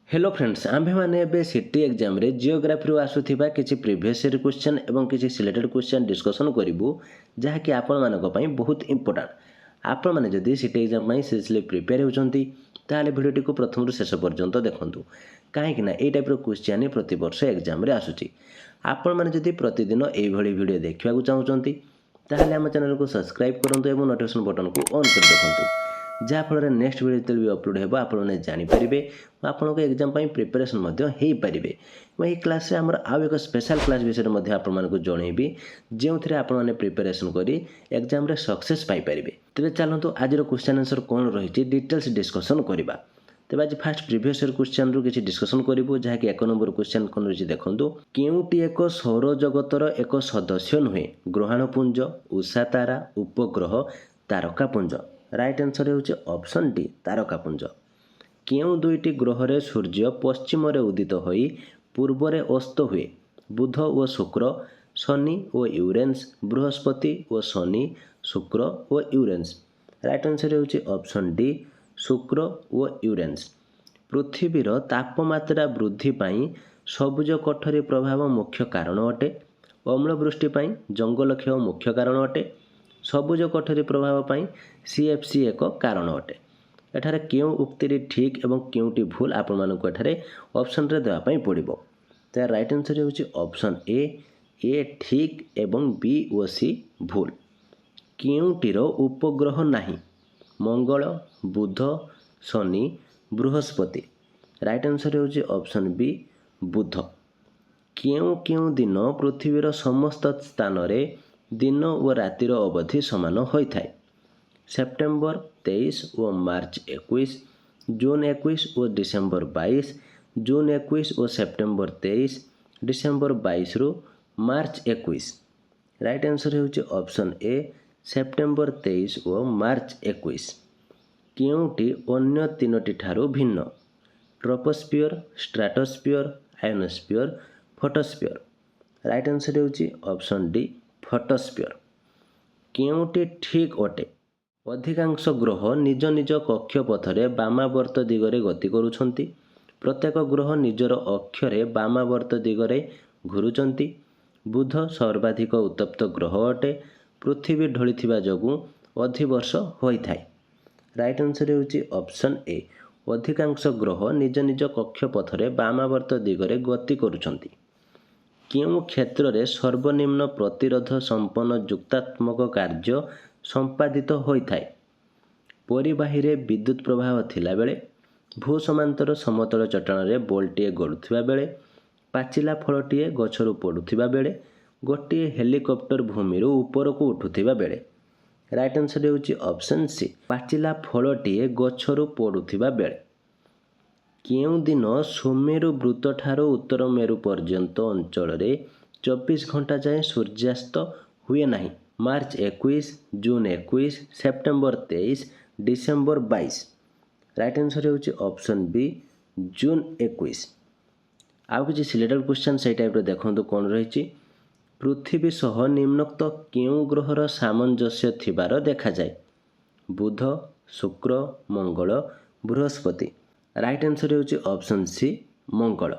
Hello friends आम्भे माने एबे city exam रे जियोग्राफी रो आसुथिबा किछि प्रीवियस ईयर क्वेश्चन एवं किछि सिलेक्टेड क्वेश्चन डिस्कशन करिवु जहा कि आपण मानको पई बहुत इंपोर्टेंट। आपण माने जदी सिटी एग्जाम पई सिरियसली प्रिपेयर होचंती ताले भिडियोटी को प्रथम रु शेष पर्यंत देखंतु काहे कि ना ए टाइप रो क्वेश्चन प्रति वर्ष एग्जाम रे आसुची। आपण माने जदी प्रतिदिन एई भଳି वीडियो देखिबा को चाहउचंती ताले हम चैनल को सब्सक्राइब करंतु एवं नोटिफिकेशन बटन को ऑन कर रखंतु जहाँफल नेक्स्ट वीडियो भी अपलोड हो आपने जानीपारे आपको एग्जाम प्रिपरेशन हो पारे। मैं क्लास आमर आउ एक स्पेशल क्लास विषय आपको जनइबी जो थे आपने प्रिपरेशन कर एग्जाम सक्सेस पाइपर। तेज चलतु आज क्वेश्चन आंसर कौन रही डिटेल्स डिस्कसन करवा। तेज आज फास्ट प्रीवियस ईयर क्वेश्चन रु किसी डिस्कसन करूँ जहाँकि 1 नंबर क्वेश्चन कौन रही देखूँ केउटी एक सौर जगतर एक सदस्य नुहे ग्रहाणुपुंज उषातारा उपग्रह तारकापुंज। राइट आंसर होउचे ऑप्शन डी तारकापुंज। केउ दुईटी ग्रह रे सूर्य पश्चिम रे उदित होई पूर्व रे अस्त हुए बुध और शुक्र शनि और यूरेनस बृहस्पति और शनि शुक्र और यूरेनस। राइट आंसर होउचे ऑप्शन डी शुक्र और यूरेनस। पृथ्वीर तापमात्रा वृद्धि पाई सबुज कोठरी प्रभाव मुख्य कारण अटे। अम्लवृष्टि पाई जंगल क्षय मुख्य कारण अटे। सबुज कोठरी प्रभाव पाई CFC एक कारण अटे। एठारे क्यों उक्ति ठीक एवं क्योंटी भूल आपण मानक एठारे ऑप्शन रे देवा पई पड़िबो। तो राइट आंसर होउची ऑप्शन ए ठीक एवं बी और सी भूल। क्योंटीर उपग्रह नाही मंगल बुध शनि बृहस्पति। राइट आंसर होउची ऑप्शन बी बुध। क्यों दिन पृथ्वीर समस्त स्थान रे दिन और रातिर अवधि समान होइथाय सेप्टेम्बर 23 और मार्च 21 जून 21 और डिसेम्बर 22 जून 21 और सेप्टेम्बर 23 डिसेम्बर 22 रु मार्च 21। राइट आंसर होउची ऑप्शन ए सेप्टेम्बर 23 और मार्च 21। केउटी अन्य तीनोटी ठारू भिन्न troposphere stratosphere ionosphere photosphere. Right answer होउची ऑप्शन डी फोटोस्फियर। केउटी ठीक अटे अधिकांश ग्रह निज निज कक्षपथरे वामावर्त दिगरे गति करुछंती। प्रत्येक ग्रह निजर अक्षरे वामावर्त दिगरे घुरुचंती। बुध सर्वाधिक उत्तप्त ग्रह अटे। पृथ्वी ढलिथिबा जोगु अधिवर्ष होइथाय। राइट आंसर होउची ऑप्शन ए अधिकांश ग्रह निज निज कक्षपथरे वामावर्त दिगरे गति करुछंती। केउं क्षेत्र रे सर्वनिम्न प्रतिरोध संपन्न जुक्तात्मक कार्य संपादित होइथाय परिबाही रे विद्युत प्रवाह थिला बेले भू समांतर समतल चट्टान रे बोल्टीए गड़ुथिबा बेले पाचिला फलटीए गछरु पड़ुथिबा बेले गोटिए हेलिकॉप्टर भूमि रो ऊपर को उठुथिबा बेले। राइट आंसर होउची ऑप्शन सी पाचिला फलटीए गछरु पड़ुथिबा बेले। केउं दिन सुमेरु वृत्त ठारो उत्तर मेरु पर्यंत अंचल रे 24 घंटा जाए सूर्यास्त हुए नहीं मार्च 21 जून 21 सेप्टेम्बर 23 डिसेम्बर 22। राइट आंसर होउची ऑप्शन बी जून 21। आउ किछि सिलेक्टेड क्वेश्चन से टाइप रे देखंतु कोन रहिछि पृथ्वी सह निम्नोक्त केउं ग्रहर सामंजस्य थिबार देखा जाए बुध शुक्र मंगल बृहस्पति। राइट आंसर होउची ऑप्शन सी मंगल।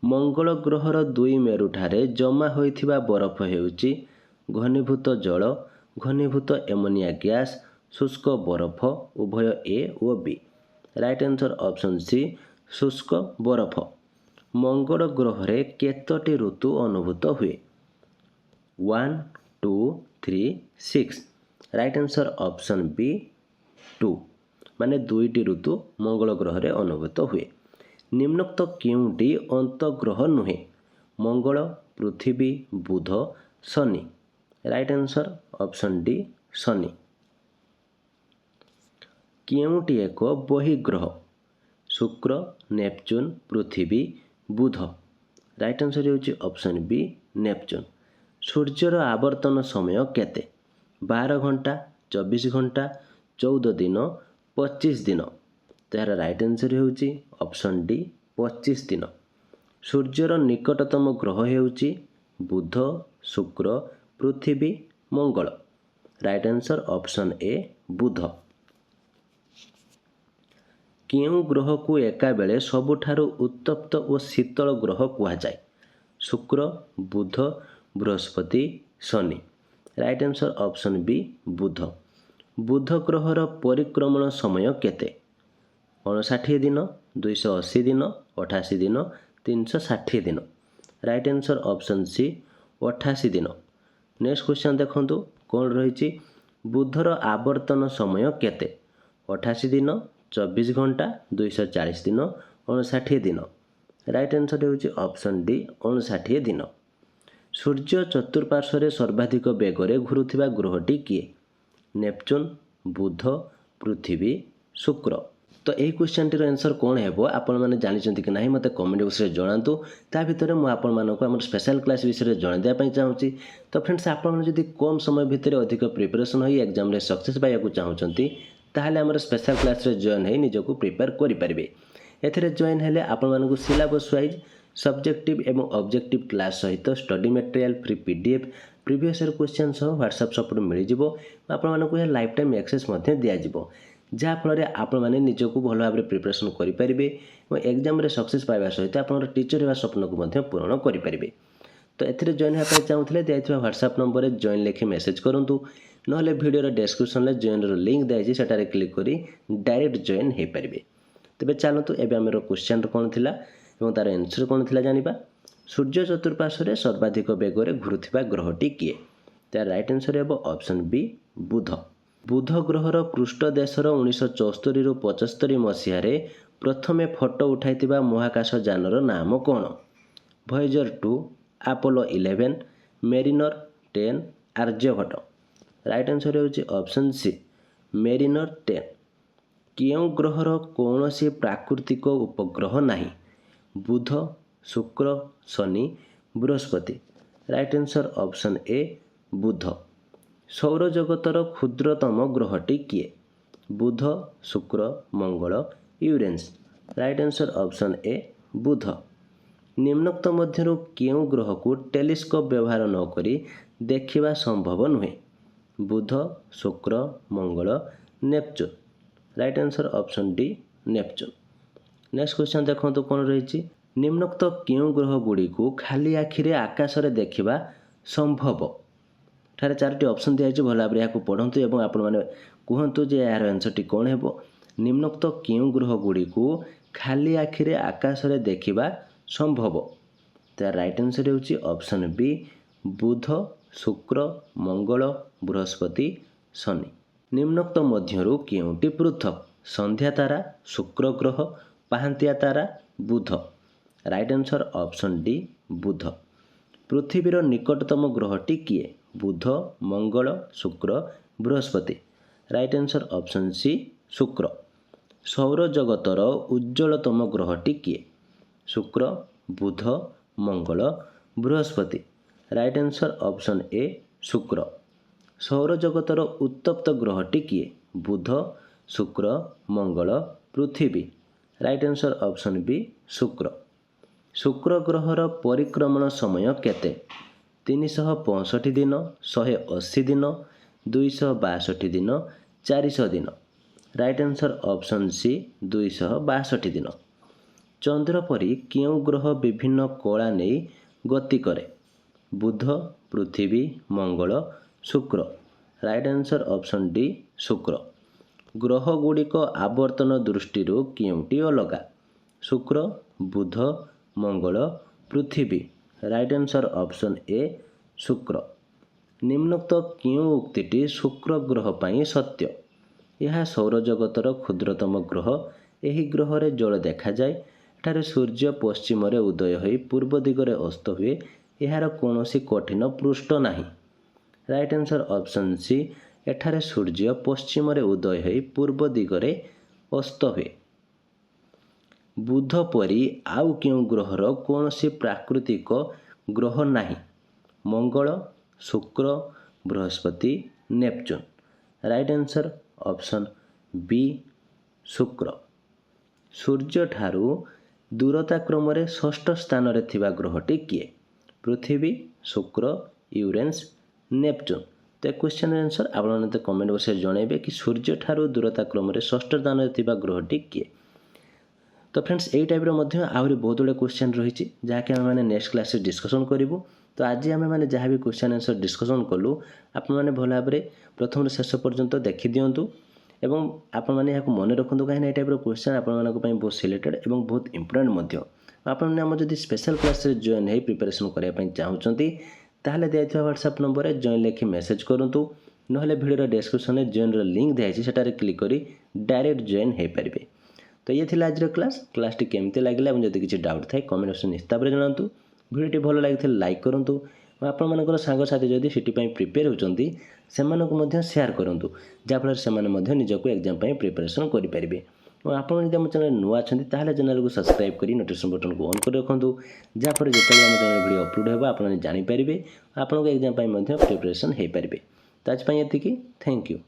मंगल ग्रहर दुई मेरुठारे जमा होइथिबा बरफ हेउची घनीभूत जल घनीभूत एमोनिया गैस शुष्क बरफ उभय ए और B. Right answer option C शुष्क बरफ। मंगल ग्रह रे केतोटी ऋतु अनुभूत हुए 1 2 3 6। राइट आंसर ऑप्शन बी 2 माने दुईटी ऋतु मंगल ग्रह रे अनुभूत हुए। निम्नोक्त केउंटी अंतग्रह नुहे मंगल पृथ्वी बुध शनि। राइट आंसर ऑप्शन डी शनि। केउंटी एक बहिग्रह शुक्र नेपच्यून पृथ्वी बुध। राइट आंसर होउची ऑप्शन बी नेपच्यून। सूर्यर आवर्तन समय केते 12 घंटा 24 घंटा 14 दिन 25 दिन। तार राइट आंसर होउची ऑप्शन डी 25 दिन। सूर्यर निकटतम ग्रह हेउची बुध शुक्र पृथ्वी मंगल। राइट आंसर ऑप्शन ए बुध। କେଉଁ ଗ୍ରହକୁ ଏକାବେଳେ ସବୁଠାରୁ ଉତ୍ତପ୍ତ ଓ ଶୀତଳ ଗ୍ରହ କୁହାଯାଏ? ଶୁକ୍ର, ବୁଧ, ବୃହସ୍ପତି, ଶନି। ରାଇଟ୍ ଆନ୍ସର୍ ଅପସନ୍ ବି ବୁଧ। ବୁଧ ଗ୍ରହର ପରିକ୍ରମଣ ସମୟ କେତେ? 59 ଦିନ, 280 ଦିନ, 88 ଦିନ, 360 ଦିନ। ରାଇଟ୍ ଆନ୍ସର୍ ଅପସନ୍ ସି 88 ଦିନ। ନେକ୍ସଟ କ୍ୱେଶ୍ଚନ୍ ଦେଖନ୍ତୁ କ'ଣ ରହିଛି? ବୁଧର ଆବର୍ତ୍ତନ ସମୟ କେତେ? 88 ଦିନ, 24 ଘଣ୍ଟା, 240 ଦିନ, 59 ଦିନ। ରାଇଟ୍ ଆନ୍ସର୍ ହେଉଛି ଅପସନ୍ ଡି 59 ଦିନ। ସୂର୍ଯ୍ୟ ଚତୁଃପାର୍ଶ୍ୱରେ ସର୍ବାଧିକ ବେଗରେ ଘୁରୁଥିବା ଗ୍ରହଟି କିଏ? ନେପଚୁନ୍, ବୁଧ, ପୃଥିବୀ, ଶୁକ୍ର। ତ ଏହି କ୍ୱେଶ୍ଚନଟିର ଆନ୍ସର୍ କ'ଣ ହେବ ଆପଣମାନେ ଜାଣିଛନ୍ତି କି ନାହିଁ ମୋତେ କମେଣ୍ଟ ବକ୍ସରେ ଜଣାନ୍ତୁ। ତା ଭିତରେ ମୁଁ ଆପଣମାନଙ୍କୁ ଆମର ସ୍ପେଶାଲ୍ କ୍ଲାସ୍ ବିଷୟରେ ଜଣାଇ ଦେବା ପାଇଁ ଚାହୁଁଛି। ତ ଫ୍ରେଣ୍ଡସ୍, ଆପଣମାନେ ଯଦି କମ୍ ସମୟ ଭିତରେ ଅଧିକ ପ୍ରିପାରେସନ୍ ହୋଇ ଏକ୍ଜାମ୍ରେ ସକ୍ସେସ୍ ପାଇବାକୁ ଚାହୁଁଛନ୍ତି ତାହେଲେ ଆମର ସ୍ପେଶାଲ୍ କ୍ଲାସ୍ରେ ଜଏନ୍ ହୋଇ ନିଜକୁ ପ୍ରିପେୟାର କରିପାରିବେ। ଏଥିରେ ଜଏନ୍ ହେଲେ ଆପଣମାନଙ୍କୁ ସିଲାବସ୍ ୱାଇଜ୍ ସବଜେକ୍ଟିଭ୍ ଏବଂ ଅବଜେକ୍ଟିଭ୍ କ୍ଲାସ୍ ସହିତ study material, free PDF, previous year question ସହ ହ୍ୱାଟ୍ସଆପ୍ ସପୋର୍ଟ ମିଳିଯିବ। ଆପଣମାନଙ୍କୁ ଏହା ଲାଇଫ୍ ଟାଇମ୍ ଆକ୍ସେସ୍ ମଧ୍ୟ ଦିଆଯିବ, ଯାହାଫଳରେ ଆପଣମାନେ ନିଜକୁ ଭଲ ଭାବରେ ପ୍ରିପାରେସନ୍ କରିପାରିବେ ଏବଂ ଏକ୍ଜାମ୍ରେ ସକ୍ସେସ୍ ପାଇବା ସହିତ ଆପଣଙ୍କର ଟିଚର୍ ହେବା ସ୍ୱପ୍ନକୁ ମଧ୍ୟ ପୂରଣ କରିପାରିବେ। ତ ଏଥିରେ ଜଏନ୍ ହେବା ପାଇଁ ଚାହୁଁଥିଲେ ଦିଆଯାଇଥିବା ହ୍ୱାଟ୍ସଆପ୍ ନମ୍ବରରେ ଜଏନ୍ ଲେଖି ମେସେଜ୍ କରନ୍ତୁ, ନହେଲେ ଭିଡ଼ିଓର ଡେସ୍କ୍ରିପସନ୍ରେ ଜଏନ୍ର ଲିଙ୍କ୍ ଦିଆଯାଇଛି, ସେଠାରେ କ୍ଲିକ୍ କରି ଡାଇରେକ୍ଟ ଜଏନ୍ ହୋଇପାରିବେ। ତେବେ ଚାଲନ୍ତୁ ଏବେ ଆମର କ୍ୱେଶ୍ଚନ୍ କ'ଣ ଥିଲା ଏବଂ ତା'ର ଆନ୍ସର୍ କ'ଣ ଥିଲା ଜାଣିବା। ସୂର୍ଯ୍ୟ ଚତୁଃପାର୍ଶ୍ୱରେ ସର୍ବାଧିକ ବେଗରେ ଘୁରୁଥିବା ଗ୍ରହଟି କିଏ? ତାର ରାଇଟ୍ ଆନ୍ସର୍ ହେବ ଅପସନ୍ ବି ବୁଧ। ବୁଧ ଗ୍ରହର ପୃଷ୍ଠ ଦେଶର 1974ରୁ 75 ମସିହାରେ ପ୍ରଥମେ ଫଟୋ ଉଠାଇଥିବା ମହାକାଶ ଯାନର ନାମ କ'ଣ? Voyager 2, Apollo 11, Mariner 10, Aryabhata. Right answer ହେଉଛି ଅପସନ୍ ସି ମେରିନର 10। କେଉଁ ଗ୍ରହର କୌଣସି ପ୍ରାକୃତିକ ଉପଗ୍ରହ ନାହିଁ? ବୁଧ, ଶୁକ୍ର, ଶନି, ବୃହସ୍ପତି। ରାଇଟ୍ ଆନ୍ସର୍ ଅପସନ୍ ଏ ବୁଧ। ସୌରଜଗତର କ୍ଷୁଦ୍ରତମ ଗ୍ରହଟି କିଏ? ବୁଧ, ଶୁକ୍ର, ମଙ୍ଗଳ, Uranus. Right answer option A ବୁଧ। ନିମ୍ନୋକ୍ତ ମଧ୍ୟରୁ କେଉଁ ଗ୍ରହକୁ ଟେଲିସ୍କୋପ୍ ବ୍ୟବହାର ନ କରି ଦେଖିବା ସମ୍ଭବ ନୁହେଁ? ବୁଧ, ଶୁକ୍ର, ମଙ୍ଗଳ, Neptune. Right answer option D Neptune. Next question ଦେଖନ୍ତୁ କ'ଣ ରହିଛି? ନିମ୍ନୋକ୍ତ କେଉଁ ଗ୍ରହ ଗୁଡ଼ିକୁ ଖାଲି ଆଖିରେ ଆକାଶରେ ଦେଖିବା ସମ୍ଭବ? ଏଠାରେ 4ଟି ଅପସନ୍ ଦିଆଯାଇଛି, ଭଲ ଭାବରେ ଏହାକୁ ପଢ଼ନ୍ତୁ ଏବଂ ଆପଣମାନେ କୁହନ୍ତୁ ଯେ ଏହାର ଆନ୍ସର୍ଟି କ'ଣ ହେବ। ନିମ୍ନୋକ୍ତ କେଉଁ ଗ୍ରହ ଗୁଡ଼ିକୁ ଖାଲି ଆଖିରେ ଆକାଶରେ ଦେଖିବା ସମ୍ଭବ? ତାର ରାଇଟ୍ ଆନ୍ସର୍ ହେଉଛି ଅପସନ୍ ବି ବୁଧ, ଶୁକ୍ର, ମଙ୍ଗଳ, ବୃହସ୍ପତି, ଶନି। ନିମ୍ନୋକ୍ତ ମଧ୍ୟରୁ କେଉଁଟି ପୃଥକ? ସନ୍ଧ୍ୟା ତାରା, ଶୁକ୍ର ଗ୍ରହ, ପାହାନ୍ତିଆ ତାରା, ବୁଧ। ରାଇଟ୍ ଆନ୍ସର୍ ଅପସନ୍ ଡି ବୁଧ। ପୃଥିବୀର ନିକଟତମ ଗ୍ରହଟି କିଏ? ବୁଧ, ମଙ୍ଗଳ, ଶୁକ୍ର, ବୃହସ୍ପତି। ରାଇଟ୍ ଆନ୍ସର୍ ଅପସନ୍ ସି ଶୁକ୍ର। ସୌରଜଗତର ଉଜ୍ଜ୍ୱଳତମ ଗ୍ରହଟି କିଏ? ଶୁକ୍ର, ବୁଧ, ମଙ୍ଗଳ, ବୃହସ୍ପତି। ରାଇଟ୍ ଆନ୍ସର୍ ଅପସନ୍ ଏ ଶୁକ୍ର। ସୌରଜଗତର ଉତ୍ତପ୍ତ ଗ୍ରହଟି କିଏ? ବୁଧ, ଶୁକ୍ର, ମଙ୍ଗଳ, ପୃଥିବୀ। ରାଇଟ୍ ଆନ୍ସର୍ ଅପସନ୍ ବି ଶୁକ୍ର। ଶୁକ୍ର ଗ୍ରହର ପରିକ୍ରମଣ ସମୟ କେତେ? 365 ଦିନ, 180 ଦିନ, 262 ଦିନ, 400 ଦିନ। ରାଇଟ୍ ଆନ୍ସର୍ ଅପସନ୍ ସି 262 ଦିନ। ଚନ୍ଦ୍ର ପରି କେଉଁ ଗ୍ରହ ବିଭିନ୍ନ କଳା ନେଇ ଗତି କରେ? ବୁଧ, ପୃଥିବୀ, ମଙ୍ଗଳ, ଶୁକ୍ର। ରାଇଟ୍ ଆନ୍ସର୍ ଅପସନ୍ ଡି ଶୁକ୍ର। ଗ୍ରହଗୁଡ଼ିକ ଆବର୍ତ୍ତନ ଦୃଷ୍ଟିରୁ କେଉଁଟି ଅଲଗା? ଶୁକ୍ର, ବୁଧ, ମଙ୍ଗଳ, ପୃଥିବୀ। ରାଇଟ୍ ଆନ୍ସର୍ ଅପସନ୍ ଏ ଶୁକ୍ର। ନିମ୍ନୋକ୍ତ କେଉଁ ଉକ୍ତିଟି ଶୁକ୍ର ଗ୍ରହ ପାଇଁ ସତ୍ୟ? ଏହା ସୌରଜଗତର କ୍ଷୁଦ୍ରତମ ଗ୍ରହ। ଏହି ଗ୍ରହରେ ଜଳ ଦେଖାଯାଏ। ଏଠାରେ ସୂର୍ଯ୍ୟ ପଶ୍ଚିମରେ ଉଦୟ ହୋଇ ପୂର୍ବ ଦିଗରେ ଅସ୍ତ ହୁଏ। ଏହାର କୌଣସି କଠିନ ପୃଷ୍ଠ ନାହିଁ। ରାଇଟ୍ ଆନ୍ସର୍ ଅପସନ୍ ସି ଏଠାରେ ସୂର୍ଯ୍ୟ ପଶ୍ଚିମରେ ଉଦୟ ହୋଇ ପୂର୍ବ ଦିଗରେ ଅସ୍ତ ହୁଏ। ବୁଧ ପରି ଆଉ କେଉଁ ଗ୍ରହର କୌଣସି ପ୍ରାକୃତିକ ଗ୍ରହ ନାହିଁ? ମଙ୍ଗଳ, ଶୁକ୍ର, ବୃହସ୍ପତି, Neptune. Right answer option B ଶୁକ୍ର। ସୂର୍ଯ୍ୟଠାରୁ ଦୂରତା କ୍ରମରେ ଷଷ୍ଠ ସ୍ଥାନରେ ଥିବା ଗ୍ରହଟି କିଏ? ପୃଥିବୀ, ଶୁକ୍ର, ୟୁରେନସ୍, ନେପଚୁନ୍। ତ ଏ କ୍ୱେଶ୍ଚନର ଆନ୍ସର୍ ଆପଣମାନେ କମେଣ୍ଟ ବକ୍ସରେ ଜଣାଇବେ କି ସୂର୍ଯ୍ୟଠାରୁ ଦୂରତା କ୍ରମରେ ଷଷ୍ଠ ସ୍ଥାନରେ ଥିବା ଗ୍ରହଟି କିଏ? तो फ्रेंड्स यही टाइप आहरी बहुत गुड़े क्वेश्चन रही जहाँकि आम मैंने नेक्स्ट क्लास डिस्कसन करूँ। तो आज आम मैंने जहाँ भी क्वेश्चन आंसर डिस्कसन कलु आपण मैंने भल भाव प्रथम शेष पर्यंत देखी दिंतु एवं आपण मैंने यहाँ मन रखु कहीं ये टाइप क्वेश्चन आपण बहुत सिलेक्टेड और बहुत इंपोर्टेंट आपने आम जब स्पेशल क्लास जॉइन हो प्रिपरेशन करने चाहते ताहले दिया व्हाट्सएप नंबर रे जॉइन लिखि मेसेज करूँ ना भिडियो डिस्क्रिप्शन में जॉइन लिंक दिखाई सेटारे क्लिक कर डायरेक्ट जॉइन हो पारे। तो ये थी आज क्लास केमती लगे और जब किसी डाउट थाए कमेंट ऑप्शन हिसाब से जनातु। भिडियो भल लगी लाइक करूँ आपर सांगसाथी जदि सीटी प्रिपेयर होती सेयार करूँ जहाँफल से निजक एग्जाम प्रिपरेशन करेंगे। और आप आम चैनल नुआ अच्छा चैनल को सब्सक्राइब कर नोटिफिकेशन बटन को ऑन कर रखुँ जहाँफल जो आम चैनल वीडियो अपलोड होगा आप जानीपारे आपको एग्जाम प्रिपरेशन हो पारे। तो आज ये थैंक यू।